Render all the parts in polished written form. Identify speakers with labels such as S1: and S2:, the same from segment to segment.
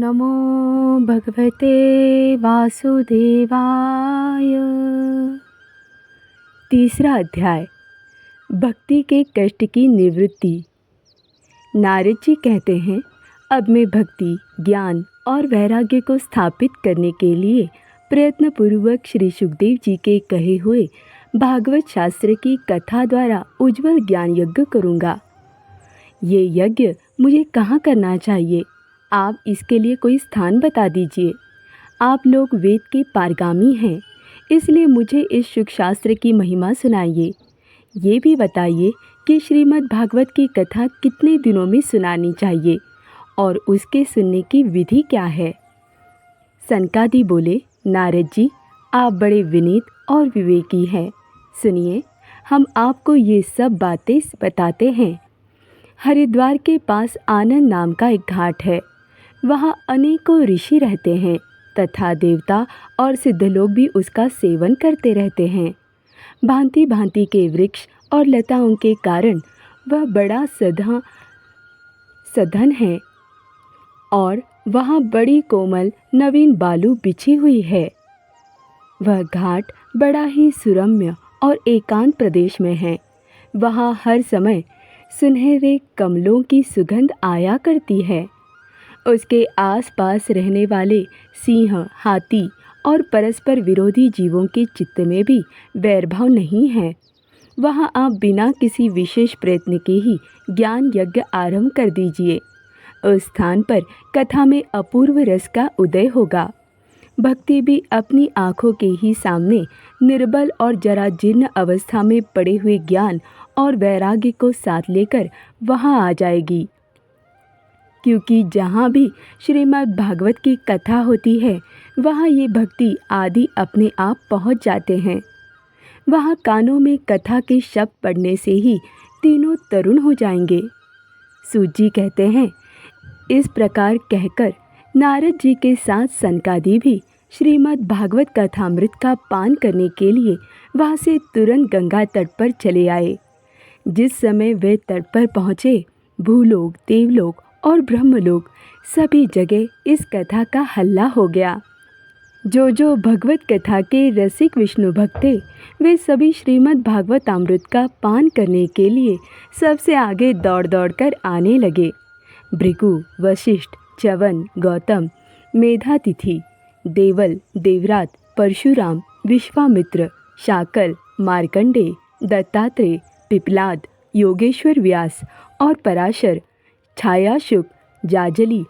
S1: नमो भगवते वासुदेवाय। तीसरा अध्याय, भक्ति के कष्ट की निवृत्ति। नारद जी कहते हैं, अब मैं भक्ति, ज्ञान और वैराग्य को स्थापित करने के लिए प्रयत्नपूर्वक श्री सुखदेव जी के कहे हुए भागवत शास्त्र की कथा द्वारा उज्जवल ज्ञान यज्ञ करूँगा। ये यज्ञ मुझे कहाँ करना चाहिए? आप इसके लिए कोई स्थान बता दीजिए। आप लोग वेद के पारगामी हैं, इसलिए मुझे इस सुख शास्त्र की महिमा सुनाइए। ये भी बताइए कि श्रीमद् भागवत की कथा कितने दिनों में सुनानी चाहिए और उसके सुनने की विधि क्या है। सनकादि बोले, नारद जी, आप बड़े विनीत और विवेकी हैं। सुनिए, हम आपको ये सब बातें बताते हैं। हरिद्वार के पास आनंद नाम का एक घाट है। वहाँ अनेकों ऋषि रहते हैं तथा देवता और सिद्ध लोग भी उसका सेवन करते रहते हैं। भांति भांति के वृक्ष और लताओं के कारण वह बड़ा सधन है और वहाँ बड़ी कोमल नवीन बालू बिछी हुई है। वह घाट बड़ा ही सुरम्य और एकांत प्रदेश में है। वहाँ हर समय सुनहरे कमलों की सुगंध आया करती है। उसके आसपास रहने वाले सिंह, हाथी और परस्पर विरोधी जीवों के चित्त में भी वैरभाव नहीं है। वहाँ आप बिना किसी विशेष प्रयत्न के ही ज्ञान यज्ञ आरंभ कर दीजिए। उस स्थान पर कथा में अपूर्व रस का उदय होगा। भक्ति भी अपनी आँखों के ही सामने निर्बल और जरा जीर्ण अवस्था में पड़े हुए ज्ञान और वैराग्य को साथ लेकर वहाँ आ जाएगी। क्योंकि जहाँ भी श्रीमद् भागवत की कथा होती है, वहाँ ये भक्ति आदि अपने आप पहुँच जाते हैं। वहाँ कानों में कथा के शब्द पढ़ने से ही तीनों तरुण हो जाएंगे। सूत जी कहते हैं, इस प्रकार कहकर नारद जी के साथ सनकादि भी श्रीमद् भागवत कथामृत का पान करने के लिए वहाँ से तुरंत गंगा तट पर चले आए। जिस समय वे तट पर पहुँचे, भूलोक, देवलोक और ब्रह्मलोक सभी जगह इस कथा का हल्ला हो गया। जो भगवत कथा के रसिक विष्णु भक्त थे, वे सभी श्रीमद् भागवतामृत का पान करने के लिए सबसे आगे दौड़ दौड़ कर आने लगे। भृगु, वशिष्ठ, च्यवन, गौतम, मेधातिथि, देवल, देवरात, परशुराम, विश्वामित्र, शाकल, मार्कंडेय, दत्तात्रेय, पिपलाद, योगेश्वर व्यास और पराशर, छायाशुक, जाजली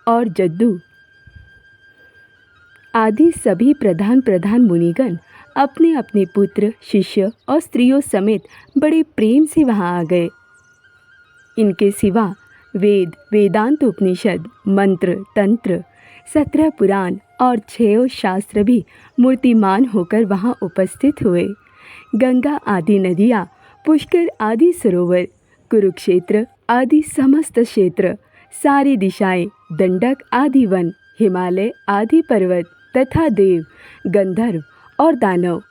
S1: और जद्दू आदि सभी प्रधान मुनिगण अपने अपने पुत्र, शिष्य और स्त्रियों समेत बड़े प्रेम से वहाँ आ गए। इनके सिवा वेद, वेदांत उपनिषद, मंत्र, तंत्र, 17 पुराण और 6 शास्त्र भी मूर्तिमान होकर वहाँ उपस्थित हुए। गंगा आदि नदियाँ, पुष्कर आदि सरोवर, कुरुक्षेत्र आदि समस्त क्षेत्र, सारी दिशाएं, दंडक आदि वन, हिमालय आदि पर्वत तथा देव, गंधर्व और दानव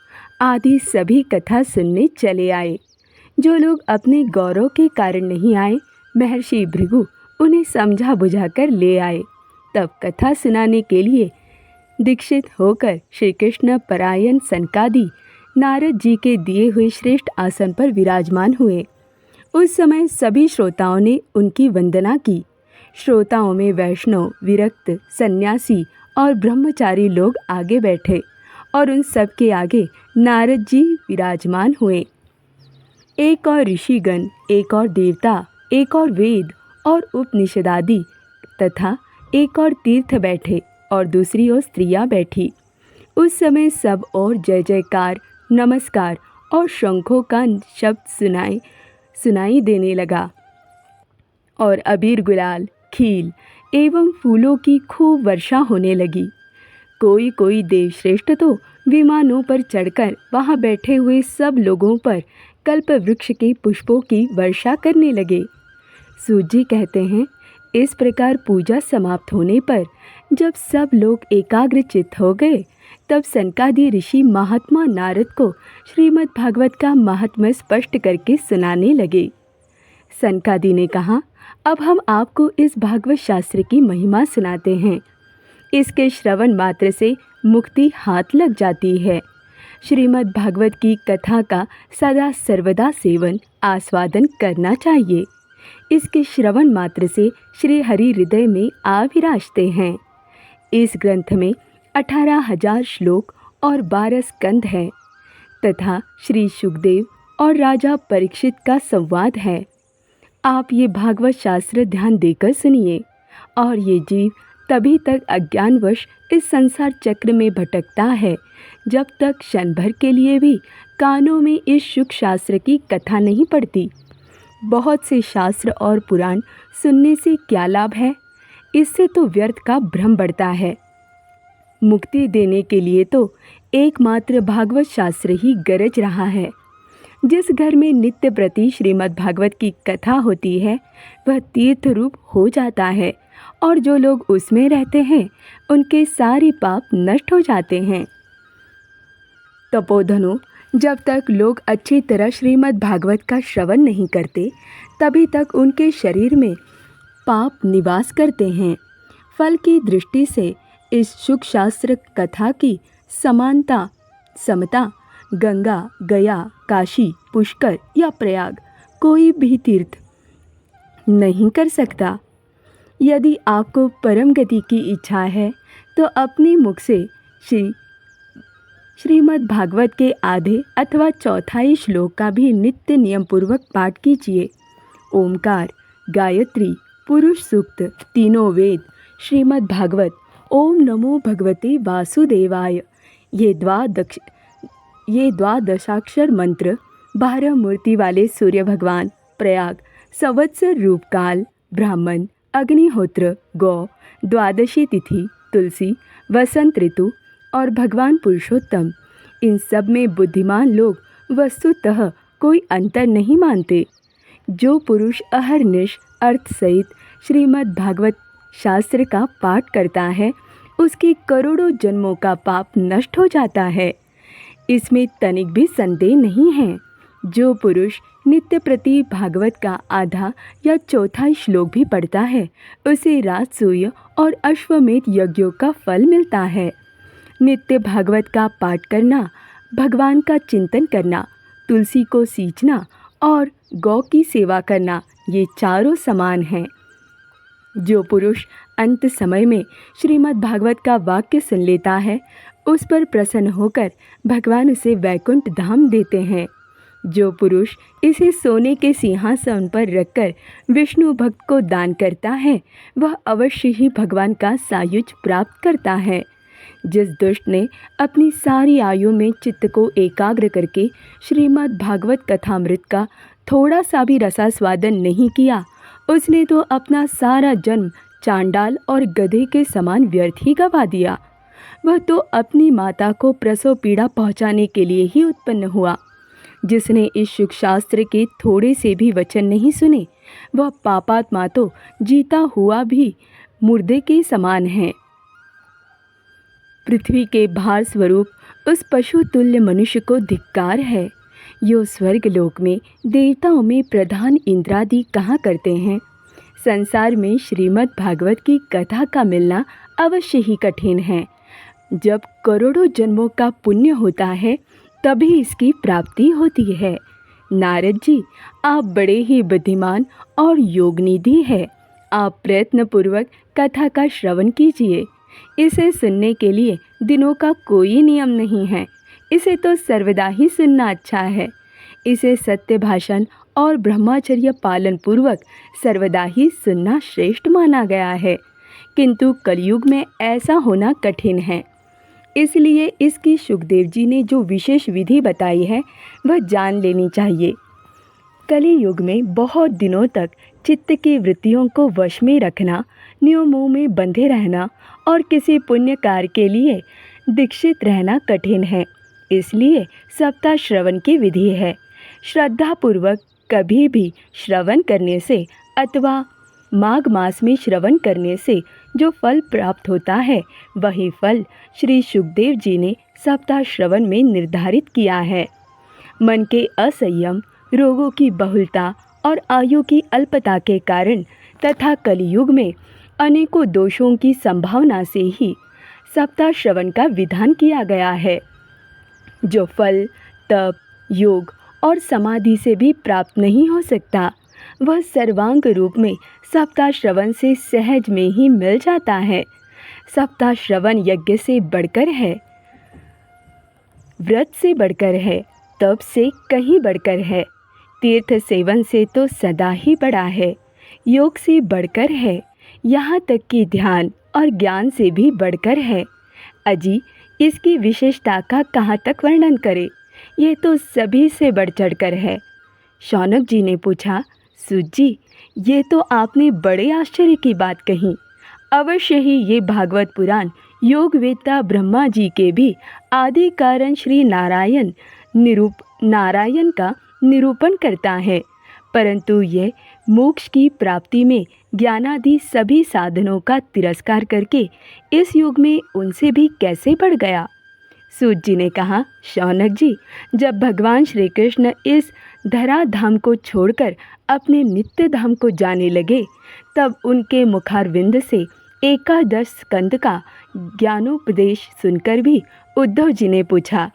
S1: आदि सभी कथा सुनने चले आए। जो लोग अपने गौरव के कारण नहीं आए, महर्षि भृगु उन्हें समझा बुझाकर ले आए। तब कथा सुनाने के लिए दीक्षित होकर श्री कृष्ण परायण सनकादि नारद जी के दिए हुए श्रेष्ठ आसन पर विराजमान हुए। उस समय सभी श्रोताओं ने उनकी वंदना की। श्रोताओं में वैष्णव, विरक्त, सन्यासी और ब्रह्मचारी लोग आगे बैठे और उन सब के आगे नारद जी विराजमान हुए। एक और ऋषिगण, एक और देवता, एक और वेद और उपनिषद आदि तथा एक और तीर्थ बैठे और दूसरी ओर स्त्रियां बैठी। उस समय सब और जय जयकार, नमस्कार और शंखों का शब्द सुनाई देने लगा और अबीर, गुलाल, खील एवं फूलों की खूब वर्षा होने लगी। कोई कोई देवश्रेष्ठ तो विमानों पर चढ़कर वहाँ बैठे हुए सब लोगों पर कल्प वृक्ष के पुष्पों की वर्षा करने लगे। सूत जी कहते हैं, इस प्रकार पूजा समाप्त होने पर जब सब लोग एकाग्रचित्त हो गए, तब सनकादि ऋषि महात्मा नारद को श्रीमद् भागवत का महात्म्य स्पष्ट करके सुनाने लगे। सनकादि ने कहा, अब हम आपको इस भागवत शास्त्र की महिमा सुनाते हैं। इसके श्रवण मात्र से मुक्ति हाथ लग जाती है। श्रीमद् भागवत की कथा का सदा सर्वदा सेवन आस्वादन करना चाहिए। इसके श्रवण मात्र से श्री हरि हृदय में आ विराजते हैं। इस ग्रंथ में 18,000 श्लोक और 12 स्कंद हैं तथा श्री सुखदेव और राजा परीक्षित का संवाद है। आप ये भागवत शास्त्र ध्यान देकर सुनिए और ये जीव तभी तक अज्ञानवश इस संसार चक्र में भटकता है जब तक क्षण भर के लिए भी कानों में इस सुख शास्त्र की कथा नहीं पड़ती। बहुत से शास्त्र और पुराण सुनने से क्या लाभ है? इससे तो व्यर्थ का भ्रम बढ़ता है। मुक्ति देने के लिए तो एकमात्र भागवत शास्त्र ही गरज रहा है। जिस घर में नित्य प्रति श्रीमद् भागवत की कथा होती है वह तीर्थ रूप हो जाता है और जो लोग उसमें रहते हैं उनके सारे पाप नष्ट हो जाते हैं। तपोधनों, जब तक लोग अच्छी तरह श्रीमद् भागवत का श्रवण नहीं करते तभी तक उनके शरीर में पाप निवास करते हैं। फल की दृष्टि से इस सुख शास्त्र कथा की समता गंगा, गया, काशी, पुष्कर या प्रयाग कोई भी तीर्थ नहीं कर सकता। यदि आपको परम गति की इच्छा है तो अपने मुख से श्रीमद् भागवत के आधे अथवा चौथाई श्लोक का भी नित्य नियम पूर्वक पाठ कीजिए। ओमकार, गायत्री, पुरुष सूक्त, तीनों वेद, श्रीमद् भागवत, ओम नमो भगवते वासुदेवाय, ये द्वादशाक्षर मंत्र, 12 मूर्ति वाले सूर्य भगवान, प्रयाग, संवत्सर रूपकाल, ब्राह्मण, अग्निहोत्र, गौ, द्वादशी तिथि, तुलसी, वसंत ऋतु और भगवान पुरुषोत्तम, इन सब में बुद्धिमान लोग वस्तुतः कोई अंतर नहीं मानते। जो पुरुष अहर्निश अर्थ सहित श्रीमद् भागवत शास्त्र का पाठ करता है उसके करोड़ों जन्मों का पाप नष्ट हो जाता है। इसमें तनिक भी संदेह नहीं है। जो पुरुष नित्य प्रति भागवत का आधा या चौथा श्लोक भी पढ़ता है उसे राजसूय और अश्वमेध यज्ञों का फल मिलता है। नित्य भागवत का पाठ करना, भगवान का चिंतन करना, तुलसी को सींचना और गौ की सेवा करना, ये चारों समान हैं। जो पुरुष अंत समय में श्रीमद् भागवत का वाक्य सुन लेता है उस पर प्रसन्न होकर भगवान उसे वैकुंठ धाम देते हैं। जो पुरुष इसे सोने के सिंहासन पर रखकर विष्णु भक्त को दान करता है वह अवश्य ही भगवान का सायुज प्राप्त करता है। जिस दुष्ट ने अपनी सारी आयु में चित्त को एकाग्र करके श्रीमद् भागवत कथामृत का थोड़ा सा भी रसास्वादन नहीं किया उसने तो अपना सारा जन्म चांडाल और गधे के समान व्यर्थ ही गवा दिया। वह तो अपनी माता को प्रसव पीड़ा पहुंचाने के लिए ही उत्पन्न हुआ। जिसने इस सुख शास्त्र के थोड़े से भी वचन नहीं सुने वह पापात्मा तो जीता हुआ भी मुर्दे के समान है। पृथ्वी के भार स्वरूप उस पशु तुल्य मनुष्य को धिक्कार है। यो स्वर्ग लोक में देवताओं में प्रधान इंद्रादि कहा करते हैं। संसार में श्रीमद् भागवत की कथा का मिलना अवश्य ही कठिन है। जब करोड़ों जन्मों का पुण्य होता है तभी इसकी प्राप्ति होती है। नारद जी, आप बड़े ही बुद्धिमान और योगनिधि है। आप प्रयत्न पूर्वक कथा का श्रवण कीजिए। इसे सुनने के लिए दिनों का कोई नियम नहीं है। इसे तो सर्वदा ही सुनना अच्छा है। इसे सत्य भाषण और ब्रह्मचर्य पालन पूर्वक सर्वदा ही सुनना श्रेष्ठ माना गया है। किंतु कलयुग में ऐसा होना कठिन है। इसलिए इसकी सुखदेव जी ने जो विशेष विधि बताई है वह जान लेनी चाहिए। कली युग में बहुत दिनों तक चित्त की वृत्तियों को वश में रखना, नियमों में बंधे रहना और किसी पुण्य कार्य के लिए दीक्षित रहना कठिन है। इसलिए सप्ताह श्रवण की विधि है। श्रद्धापूर्वक कभी भी श्रवण करने से अथवा माघ मास में श्रवण करने से जो फल प्राप्त होता है वही फल श्री सुखदेव जी ने सप्ताह श्रवण में निर्धारित किया है। मन के असंयम, रोगों की बहुलता और आयु की अल्पता के कारण तथा कलियुग में अनेकों दोषों की संभावना से ही सप्ताह श्रवण का विधान किया गया है, जो फल, तप, योग और समाधि से भी प्राप्त नहीं हो सकता। वह सर्वांग रूप में सप्ताह श्रवण से सहज में ही मिल जाता है। सप्ताह श्रवण यज्ञ से बढ़कर है, व्रत से बढ़कर है, तप से कहीं बढ़कर है, तीर्थ सेवन से तो सदा ही बड़ा है, योग से बढ़कर है, यहाँ तक कि ध्यान और ज्ञान से भी बढ़कर है। अजी, इसकी विशेषता का कहाँ तक वर्णन करें? ये तो सभी से बढ़ चढ़कर है। शौनक जी ने पूछा, सूत जी, ये तो आपने बड़े आश्चर्य की बात कही। अवश्य ही ये भागवत पुराण योग वेत्ता ब्रह्मा जी के भी आदि कारण श्री नारायण का निरूपण करता है, परंतु यह मोक्ष की प्राप्ति में ज्ञानादि सभी साधनों का तिरस्कार करके इस युग में उनसे भी कैसे बढ़ गया? सूत जी ने कहा, शौनक जी, जब भगवान श्री कृष्ण इस धराधाम को छोड़कर अपने नित्य धाम को जाने लगे, तब उनके मुखारविंद से एकादश स्कंद का ज्ञानोपदेश सुनकर भी उद्धव जी ने पूछा।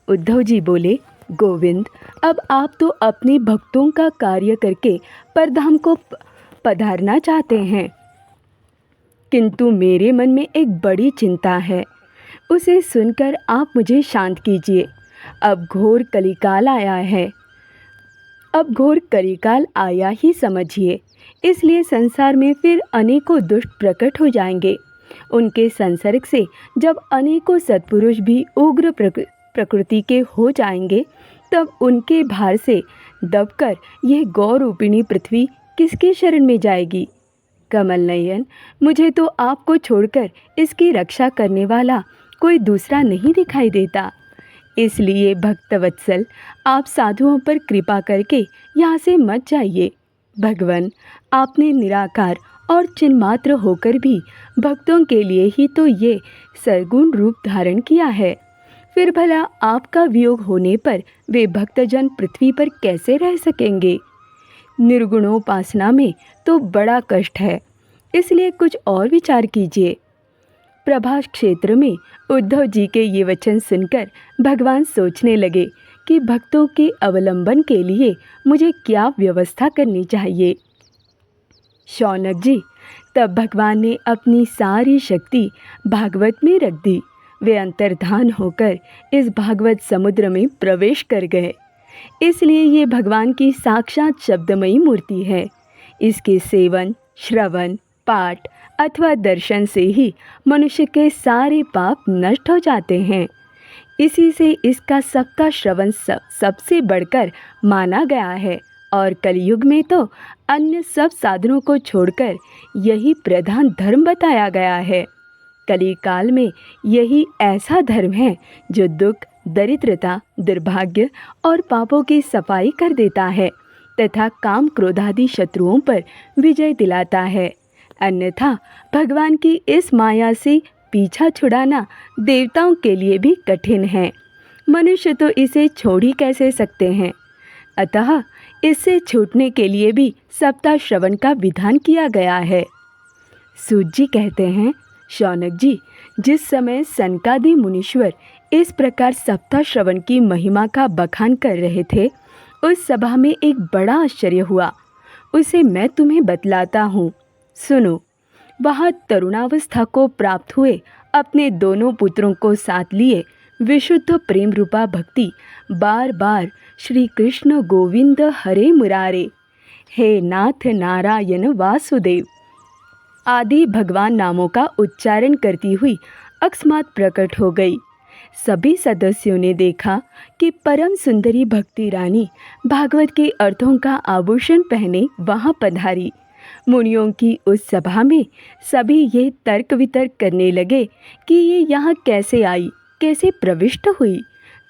S1: उद्धव जी बोले, गोविंद, अब आप तो अपने भक्तों का कार्य करके परधाम को पधारना चाहते हैं, किंतु मेरे मन में एक बड़ी चिंता है, उसे सुनकर आप मुझे शांत कीजिए। अब घोर कलिकाल आया ही समझिए, इसलिए संसार में फिर अनेकों दुष्ट प्रकट हो जाएंगे। उनके संसर्ग से जब अनेकों सत्पुरुष भी उग्र प्रकृति के हो जाएंगे, तब उनके भार से दबकर यह गौरूपिणी पृथ्वी किसके शरण में जाएगी? कमल नयन, मुझे तो आपको छोड़कर इसकी रक्षा करने वाला कोई दूसरा नहीं दिखाई देता। इसलिए भक्तवत्सल, आप साधुओं पर कृपा करके यहाँ से मत जाइए। भगवान, आपने निराकार और चिन्मात्र होकर भी भक्तों के लिए ही तो ये सरगुण रूप धारण किया है। फिर भला आपका वियोग होने पर वे भक्तजन पृथ्वी पर कैसे रह सकेंगे? निर्गुणोपासना में तो बड़ा कष्ट है, इसलिए कुछ और विचार कीजिए। प्रभास क्षेत्र में उद्धव जी के ये वचन सुनकर भगवान सोचने लगे कि भक्तों के अवलंबन के लिए मुझे क्या व्यवस्था करनी चाहिए। शौनक जी, तब भगवान ने अपनी सारी शक्ति भागवत में रख दी। वे अंतर्धान होकर इस भागवत समुद्र में प्रवेश कर गए। इसलिए ये भगवान की साक्षात शब्दमयी मूर्ति है। इसके सेवन, श्रवण, पाठ अथवा दर्शन से ही मनुष्य के सारे पाप नष्ट हो जाते हैं। इसी से इसका सप्ताह श्रवण सबसे बढ़कर माना गया है और कलयुग में तो अन्य सब साधनों को छोड़कर यही प्रधान धर्म बताया गया है। कली काल में यही ऐसा धर्म है जो दुख, दरिद्रता, दुर्भाग्य और पापों की सफाई कर देता है तथा काम क्रोधादि शत्रुओं पर विजय दिलाता है। अन्यथा भगवान की इस माया से पीछा छुड़ाना देवताओं के लिए भी कठिन है। मनुष्य तो इसे छोड़ ही कैसे सकते हैं। अतः इससे छूटने के लिए भी सप्ताह श्रवण का विधान किया गया है। सूत जी कहते हैं, शौनक जी, जिस समय सनकादि मुनीश्वर इस प्रकार सप्ताह श्रवण की महिमा का बखान कर रहे थे, उस सभा में एक बड़ा आश्चर्य हुआ। उसे मैं तुम्हें बतलाता हूँ, सुनो। वहाँ तरुणावस्था को प्राप्त हुए अपने दोनों पुत्रों को साथ लिए विशुद्ध प्रेम रूपा भक्ति बार बार श्री कृष्ण गोविंद हरे मुरारे, हे नाथ नारायण वासुदेव आदि भगवान नामों का उच्चारण करती हुई अकस्मात प्रकट हो गई। सभी सदस्यों ने देखा कि परम सुंदरी भक्ति रानी भागवत के अर्थों का आभूषण पहने वहाँ पधारी। मुनियों की उस सभा में सभी ये तर्क वितर्क करने लगे कि ये यहाँ कैसे आई, कैसे प्रविष्ट हुई।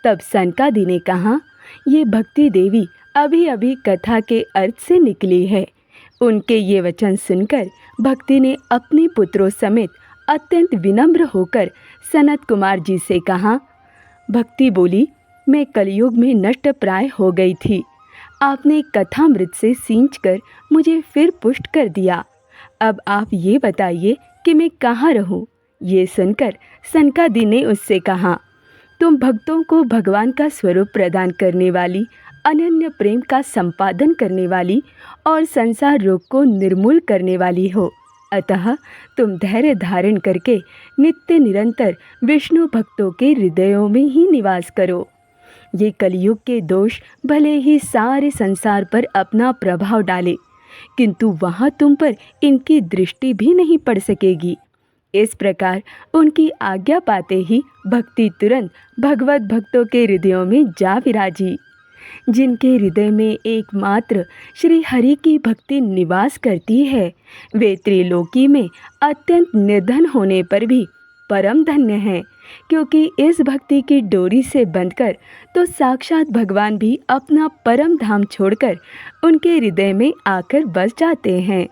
S1: तब सनकादि ने कहा, ये भक्ति देवी अभी अभी कथा के अर्थ से निकली है। उनके ये वचन सुनकर भक्ति ने अपने पुत्रों समेत अत्यंत विनम्र होकर सनत कुमार जी से कहा। भक्ति बोली, मैं कलयुग में नष्ट प्राय हो गई थी। आपने कथामृत से सींचकर मुझे फिर पुष्ट कर दिया। अब आप ये बताइए कि मैं कहाँ रहूं? ये सुनकर सनकादि ने उससे कहा, तुम भक्तों को भगवान का स्वरूप प्रदान करने वाली, अनन्य प्रेम का संपादन करने वाली और संसार रोग को निर्मूल करने वाली हो। अतः तुम धैर्य धारण करके नित्य निरंतर विष्णु भक्तों के हृदयों में ही निवास करो। ये कलयुग के दोष भले ही सारे संसार पर अपना प्रभाव डाले, किंतु वहाँ तुम पर इनकी दृष्टि भी नहीं पड़ सकेगी। इस प्रकार उनकी आज्ञा पाते ही भक्ति तुरंत भगवत भक्तों के हृदयों में जा विराजी। जिनके हृदय में एकमात्र श्री हरि की भक्ति निवास करती है, वे त्रिलोकी में अत्यंत निर्धन होने पर भी परम धन्य हैं, क्योंकि इस भक्ति की डोरी से बंधकर तो साक्षात भगवान भी अपना परम धाम छोड़कर उनके हृदय में आकर बस जाते हैं।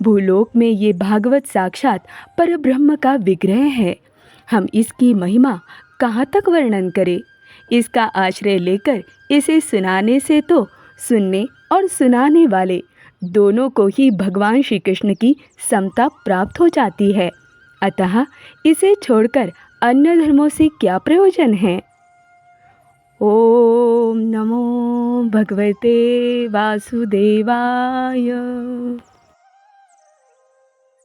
S1: भूलोक में ये भागवत साक्षात परब्रह्म का विग्रह है। हम इसकी महिमा कहाँ तक वर्णन करें? इसका आश्रय लेकर इसे सुनाने से तो सुनने और सुनाने वाले दोनों को ही भगवान श्री कृष्ण की समता प्राप्त हो जाती है। अतः इसे छोड़कर अन्य धर्मों से क्या प्रयोजन है? ओम नमो भगवते वासुदेवाय।